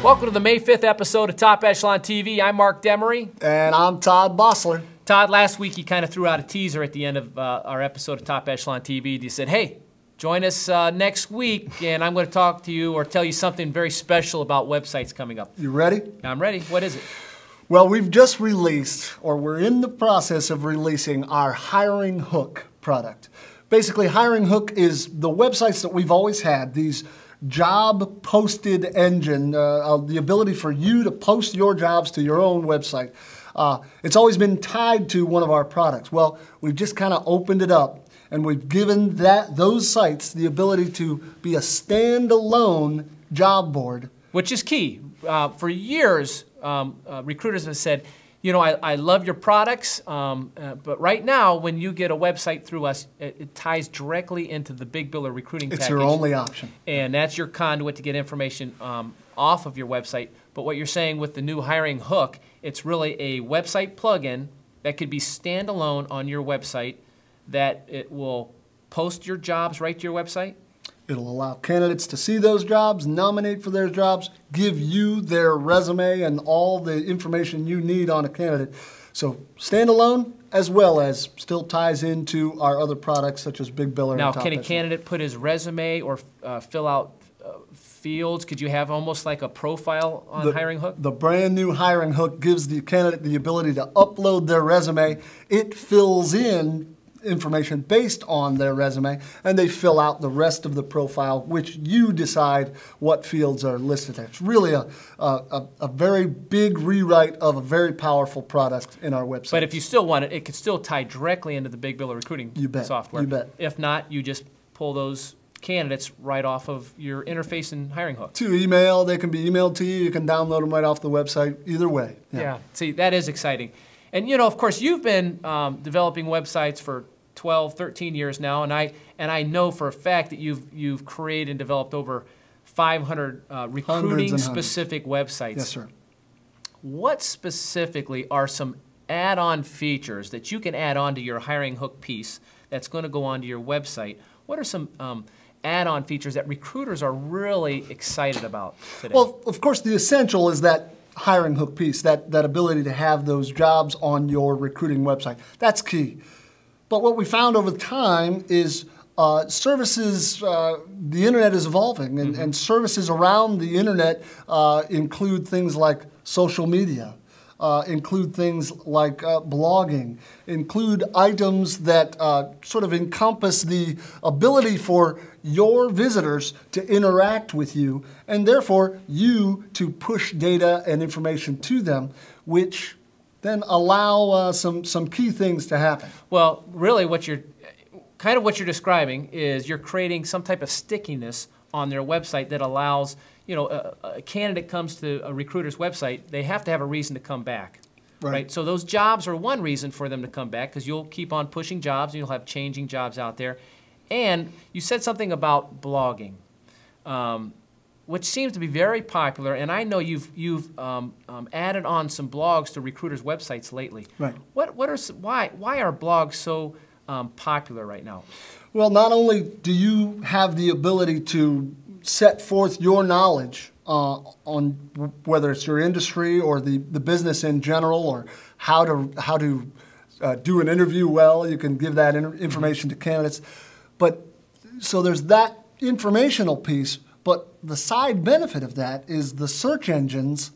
Welcome to the May 5th episode of Top Echelon TV. I'm Mark Demery. And I'm Todd Bossler. Todd, last week you kind of threw out a teaser at the end of our episode of Top Echelon TV. You said, hey, join us next week, and I'm going to talk to you or tell you something very special about websites coming up. You ready? I'm ready. What is it? Well, we've just released, or we're in the process of releasing, our Hiring Hook product. Basically, Hiring Hook is the websites that we've always had, these job posted engine, the ability for you to post your jobs to your own website. It's always been tied to one of our products. Well, we've just kind of opened it up, and we've given those sites the ability to be a standalone job board. Which is key. For years, recruiters have said, you know, I love your products, but right now, when you get a website through us, it ties directly into the big biller recruiting package. It's your only option. And that's your conduit to get information off of your website. But what you're saying with the new Hiring Hook, it's really a website plugin that could be standalone on your website, that it will post your jobs right to your website. It'll allow candidates to see those jobs, nominate for their jobs, give you their resume and all the information you need on a candidate. So standalone, as well as still ties into our other products such as Big Biller. Now, and Top can a Echelon. candidate put his resume or fill out fields? Could you have almost like a profile on Hiring Hook? The brand new Hiring Hook gives the candidate the ability to upload their resume. It fills in information based on their resume, and they fill out the rest of the profile, which you decide what fields are listed there. It's really a very big rewrite of a very powerful product in our website. But if you still want it, it could still tie directly into the Big Biller recruiting software. You bet. If not, you just pull those candidates right off of your interface in Hiring Hook. To email, they can be emailed to you. You can download them right off the website. Either way. Yeah. See, that is exciting. And you know, of course, you've been developing websites for 12, 13 years now, and I know for a fact that you've created and developed over 500 recruiting-specific websites. Yes, sir. What specifically are some add-on features that you can add on to your Hiring Hook piece that's going to go onto your website? What are some add-on features that recruiters are really excited about today? Well, of course, the essential is that Hiring Hook piece, that ability to have those jobs on your recruiting website. That's key. But what we found over time is services, the internet is evolving, and services around the internet include things like social media, include things like blogging, include items that sort of encompass the ability for your visitors to interact with you, and therefore you to push data and information to them, which then allow some key things to happen. Well, really what you're describing is you're creating some type of stickiness on their website that allows, you know, a candidate comes to a recruiter's website, they have to have a reason to come back. Right? So those jobs are one reason for them to come back, because you'll keep on pushing jobs and you'll have changing jobs out there. And you said something about blogging, which seems to be very popular, and I know you've added on some blogs to recruiters' websites lately. Right. Why are blogs so popular right now? Well, not only do you have the ability to set forth your knowledge on whether it's your industry or the business in general, or how to do an interview well, you can give that information to candidates. But so there's that informational piece. But the side benefit of that is the search engines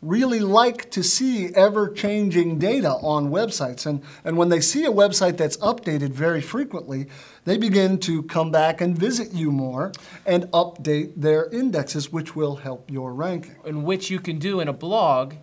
really like to see ever-changing data on websites. And when they see a website that's updated very frequently, they begin to come back and visit you more and update their indexes, which will help your ranking. And which you can do in a blog.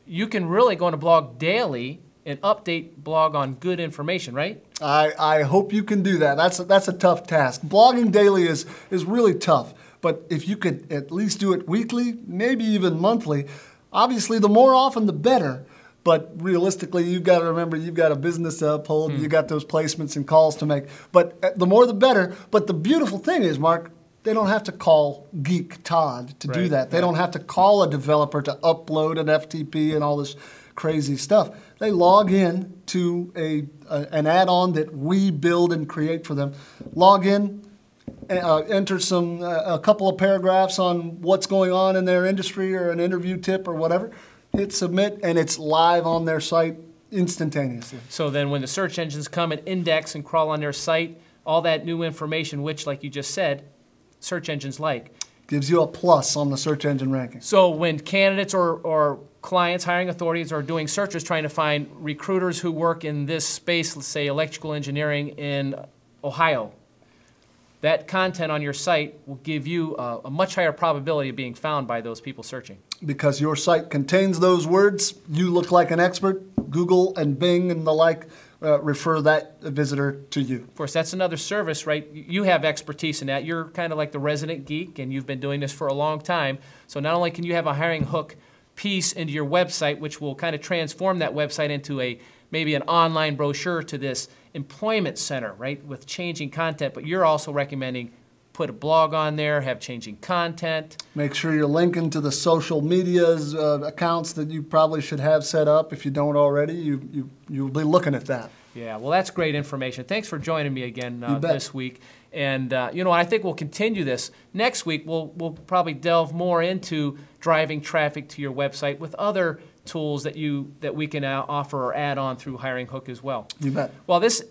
You can really go on a blog daily and update blog on good information, right? I hope you can do that. That's a tough task. Blogging daily is really tough, but if you could at least do it weekly, maybe even monthly, obviously the more often the better, but realistically you've got to remember you've got a business to uphold, you've got those placements and calls to make, but the more the better. But the beautiful thing is, Mark, they don't have to call Geek Todd to do that. They don't have to call a developer to upload an FTP and all this crazy stuff. They log in to an add-on that we build and create for them. Log in, enter a couple of paragraphs on what's going on in their industry or an interview tip or whatever, hit submit, and it's live on their site instantaneously. So then when the search engines come and index and crawl on their site, all that new information, which, like you just said, search engines like. Gives you a plus on the search engine ranking. So when candidates or clients, hiring authorities are doing searches trying to find recruiters who work in this space, let's say electrical engineering in Ohio, that content on your site will give you a much higher probability of being found by those people searching. Because your site contains those words, you look like an expert, Google and Bing and the like refer that visitor to you. Of course, that's another service, right? You have expertise in that. You're kind of like the resident geek, and you've been doing this for a long time. So not only can you have a hiring hook piece into your website, which will kind of transform that website into maybe an online brochure to this employment center, right, with changing content, but you're also recommending put a blog on there, have changing content. Make sure you're linking to the social medias accounts that you probably should have set up. If you don't already, you'll be looking at that. Yeah, well, that's great information. Thanks for joining me again this week. And you know, I think we'll continue this. Next week, we'll probably delve more into driving traffic to your website with other tools that we can offer or add on through Hiring Hook as well. You bet. Well, this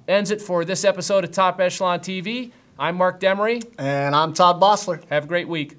ends it for this episode of Top Echelon TV. I'm Mark Demery. And I'm Todd Bossler. Have a great week.